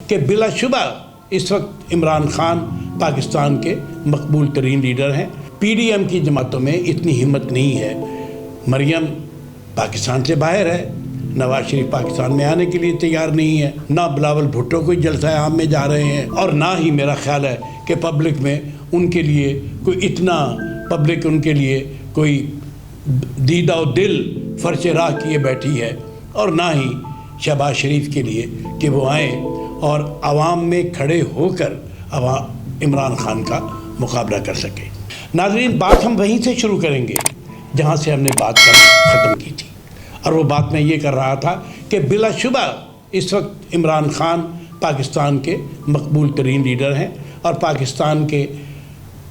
کہ بلا شبہ اس وقت عمران خان پاکستان کے مقبول ترین لیڈر ہیں۔ پی ڈی ایم کی جماعتوں میں اتنی ہمت نہیں ہے۔ مریم پاکستان سے باہر ہے، نواز شریف پاکستان میں آنے کے لیے تیار نہیں ہے، نہ بلاول بھٹو کوئی جلسہ عام میں جا رہے ہیں، اور نہ ہی میرا خیال ہے کہ پبلک میں ان کے لیے کوئی اتنا پبلک ان کے لیے کوئی دیدہ و دل فرش راہ کیے بیٹھی ہے، اور نہ ہی شہباز شریف کے لیے کہ وہ آئیں اور عوام میں کھڑے ہو کر عمران خان کا مقابلہ کر سکیں۔ ناظرین، بات ہم وہیں سے شروع کریں گے جہاں سے ہم نے بات ختم کی تھی، اور وہ بات میں یہ کر رہا تھا کہ بلا شبہ اس وقت عمران خان پاکستان کے مقبول ترین لیڈر ہیں، اور پاکستان کے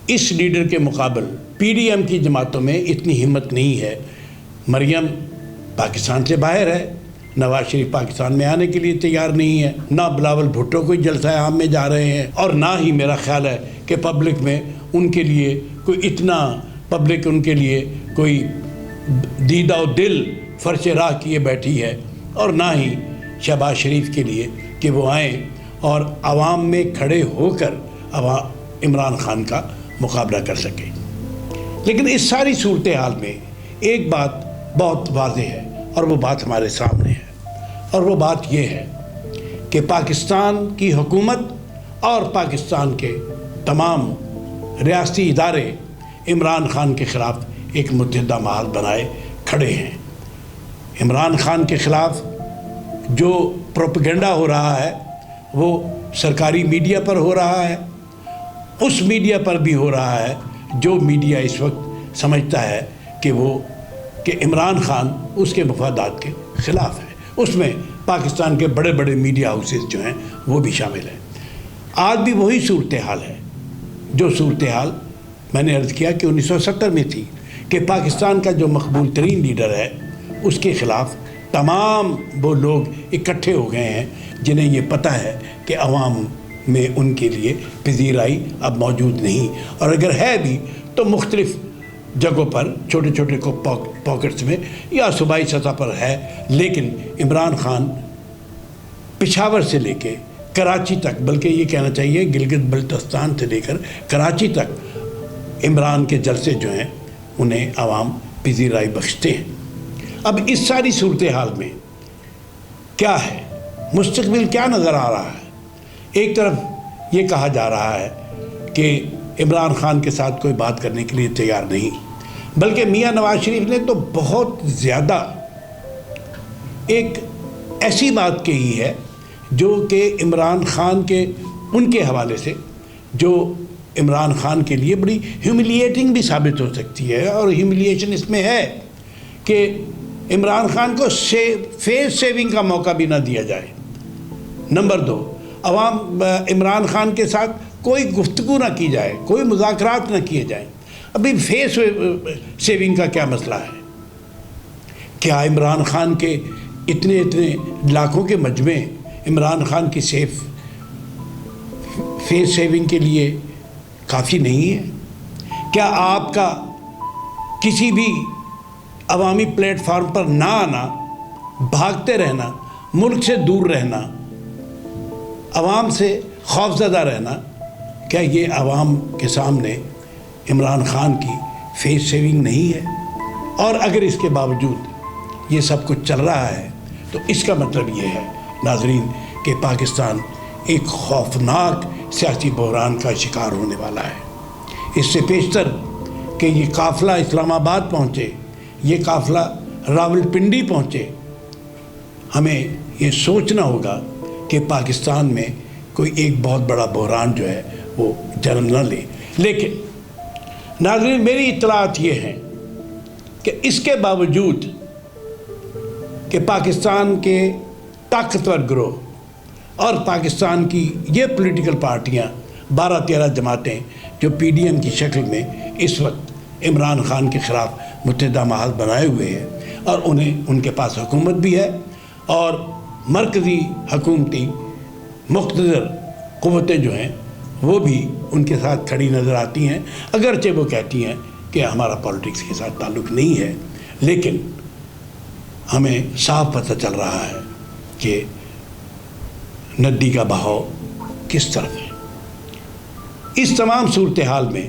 اس لیڈر کے مقابل پی ڈی ایم کی جماعتوں میں اتنی ہمت نہیں ہے۔ مریم پاکستان سے باہر ہے، نواز شریف پاکستان میں آنے کے لیے تیار نہیں ہے، نہ بلاول بھٹو کوئی جلسہ عام میں جا رہے ہیں، اور نہ ہی میرا خیال ہے کہ پبلک میں ان کے لیے کوئی اتنا پبلک ان کے لیے کوئی دیدہ و دل فرش راہ کیے بیٹھی ہے، اور نہ ہی شہباز شریف کے لیے کہ وہ آئیں اور عوام میں کھڑے ہو کر عمران خان کا مقابلہ کر سکیں۔ لیکن اس ساری صورتحال میں ایک بات بہت واضح ہے، اور وہ بات ہمارے سامنے ہے، اور وہ بات یہ ہے کہ پاکستان کی حکومت اور پاکستان کے تمام ریاستی ادارے عمران خان کے خلاف ایک متحدہ محاذ بنائے کھڑے ہیں۔ عمران خان کے خلاف جو پروپیگنڈا ہو رہا ہے وہ سرکاری میڈیا پر ہو رہا ہے، اس میڈیا پر بھی ہو رہا ہے جو میڈیا اس وقت سمجھتا ہے کہ عمران خان اس کے مفادات کے خلاف ہے۔ اس میں پاکستان کے بڑے بڑے میڈیا ہاؤسز جو ہیں وہ بھی شامل ہیں۔ آج بھی وہی صورتحال ہے جو صورتحال میں نے عرض کیا کہ 1970 میں تھی، کہ پاکستان کا جو مقبول ترین لیڈر ہے اس کے خلاف تمام وہ لوگ اکٹھے ہو گئے ہیں جنہیں یہ پتہ ہے کہ عوام میں ان کے لیے پذیرائی اب موجود نہیں، اور اگر ہے بھی تو مختلف جگہوں پر چھوٹے چھوٹے پاکٹس میں یا صوبائی سطح پر ہے۔ لیکن عمران خان پشاور سے لے کے کراچی تک، بلکہ یہ کہنا چاہیے گلگت بلتستان سے لے کر کراچی تک عمران کے جلسے جو ہیں انہیں عوام پذیرائی بخشتے ہیں۔ اب اس ساری صورتحال میں کیا ہے، مستقبل کیا نظر آ رہا ہے؟ ایک طرف یہ کہا جا رہا ہے کہ عمران خان کے ساتھ کوئی بات کرنے کے لیے تیار نہیں، بلکہ میاں نواز شریف نے تو بہت زیادہ ایک ایسی بات کہی ہے جو کہ عمران خان کے ان کے حوالے سے جو عمران خان کے لیے بڑی ہیوملیٹنگ بھی ثابت ہو سکتی ہے، اور ہیوملیشن اس میں ہے کہ عمران خان کو فیس سیونگ کا موقع بھی نہ دیا جائے۔ نمبر 2، عوام عمران خان کے ساتھ کوئی گفتگو نہ کی جائے، کوئی مذاکرات نہ کیے جائیں۔ ابھی فیس سیونگ کا کیا مسئلہ ہے؟ کیا عمران خان کے اتنے لاکھوں کے مجمع عمران خان کی فیس سیونگ کے لیے کافی نہیں ہے؟ کیا آپ کا کسی بھی عوامی پلیٹ فارم پر نہ آنا، بھاگتے رہنا، ملک سے دور رہنا، عوام سے خوفزدہ رہنا، کیا یہ عوام کے سامنے عمران خان کی فیس سیونگ نہیں ہے؟ اور اگر اس کے باوجود یہ سب کچھ چل رہا ہے تو اس کا مطلب یہ ہے ناظرین کہ پاکستان ایک خوفناک سیاسی بحران کا شکار ہونے والا ہے۔ اس سے پیشتر کہ یہ قافلہ اسلام آباد پہنچے، یہ قافلہ راولپنڈی پہنچے، ہمیں یہ سوچنا ہوگا کہ پاکستان میں کوئی ایک بہت بڑا بحران جو ہے وہ جنم نہ لے۔ لیکن ناظرین، میری اطلاعات یہ ہیں کہ اس کے باوجود کہ پاکستان کے طاقتور گروہ اور پاکستان کی یہ پولیٹیکل پارٹیاں 12-13 جماعتیں جو پی ڈی ایم کی شکل میں اس وقت عمران خان کے خلاف متحدہ محاذ بنائے ہوئے ہیں، اور ان کے پاس حکومت بھی ہے، اور مرکزی حکومتی مقتدر قوتیں جو ہیں وہ بھی ان کے ساتھ کھڑی نظر آتی ہیں، اگرچہ وہ کہتی ہیں کہ ہمارا پالیٹکس کے ساتھ تعلق نہیں ہے، لیکن ہمیں صاف پتہ چل رہا ہے کہ ندی کا بہاؤ کس طرف ہے۔ اس تمام صورتحال میں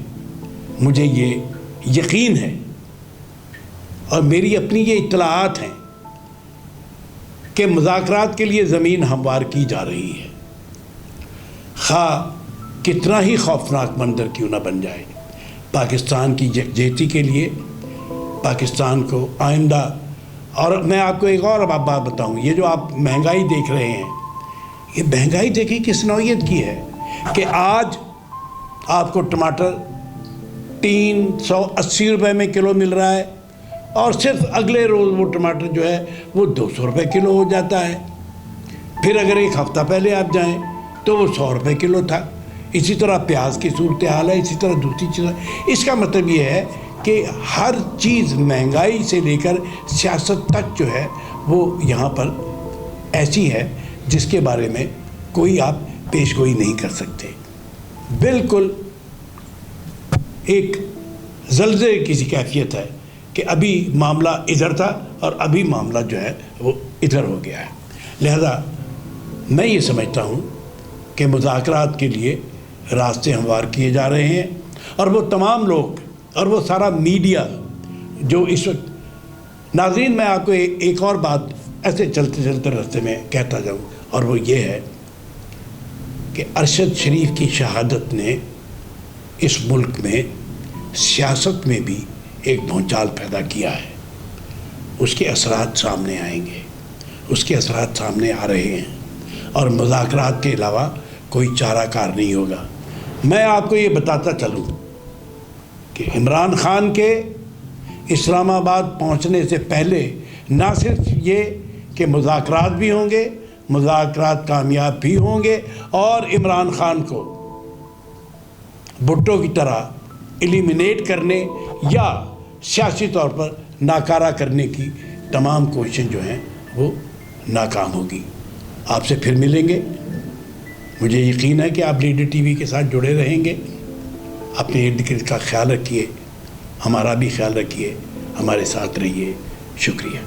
مجھے یہ یقین ہے اور میری اپنی یہ اطلاعات ہیں کہ مذاکرات کے لیے زمین ہموار کی جا رہی ہے، خواہ کتنا ہی خوفناک منظر کیوں نہ بن جائے۔ پاکستان کی یکجہتی کے لیے، پاکستان کو آئندہ، اور میں آپ کو ایک اور بات بتاؤں، یہ جو آپ مہنگائی دیکھ رہے ہیں، یہ مہنگائی دیکھیں کس نوعیت کی ہے کہ آج آپ کو ٹماٹر 380 روپے میں کلو مل رہا ہے اور صرف اگلے روز وہ ٹماٹر جو ہے وہ 200 روپے کلو ہو جاتا ہے۔ پھر اگر ایک ہفتہ پہلے آپ جائیں تو وہ 100 روپے کلو تھا۔ اسی طرح پیاز کی صورتحال ہے، اسی طرح دوسری چیزیں۔ اس کا مطلب یہ ہے کہ ہر چیز مہنگائی سے لے کر سیاست تک جو ہے وہ یہاں پر ایسی ہے جس کے بارے میں کوئی آپ پیش گوئی نہیں کر سکتے۔ بالکل ایک زلزلے کی سی کیفیت ہے کہ ابھی معاملہ ادھر تھا اور ابھی معاملہ جو ہے وہ ادھر ہو گیا ہے۔ لہذا میں یہ سمجھتا ہوں کہ مذاکرات کے لیے راستے ہموار کیے جا رہے ہیں، اور وہ تمام لوگ اور وہ سارا میڈیا جو اس وقت، ناظرین میں آپ کو ایک اور بات ایسے چلتے چلتے راستے میں کہتا جاؤں، اور وہ یہ ہے کہ ارشد شریف کی شہادت نے اس ملک میں سیاست میں بھی ایک بھونچال پیدا کیا ہے۔ اس کے اثرات سامنے آئیں گے، اس کے اثرات سامنے آ رہے ہیں، اور مذاکرات کے علاوہ کوئی چارہ کار نہیں ہوگا۔ میں آپ کو یہ بتاتا چلوں کہ عمران خان کے اسلام آباد پہنچنے سے پہلے نہ صرف یہ کہ مذاکرات بھی ہوں گے، مذاکرات کامیاب بھی ہوں گے، اور عمران خان کو بھٹو کی طرح ایلیمینیٹ کرنے یا سیاسی طور پر ناکارہ کرنے کی تمام کوششیں جو ہیں وہ ناکام ہوگی۔ آپ سے پھر ملیں گے۔ مجھے یقین ہے کہ آپ لیڈر ٹی وی کے ساتھ جڑے رہیں گے۔ اپنے ارد گرد کا خیال رکھیے، ہمارا بھی خیال رکھیے، ہمارے ساتھ رہیے۔ شکریہ۔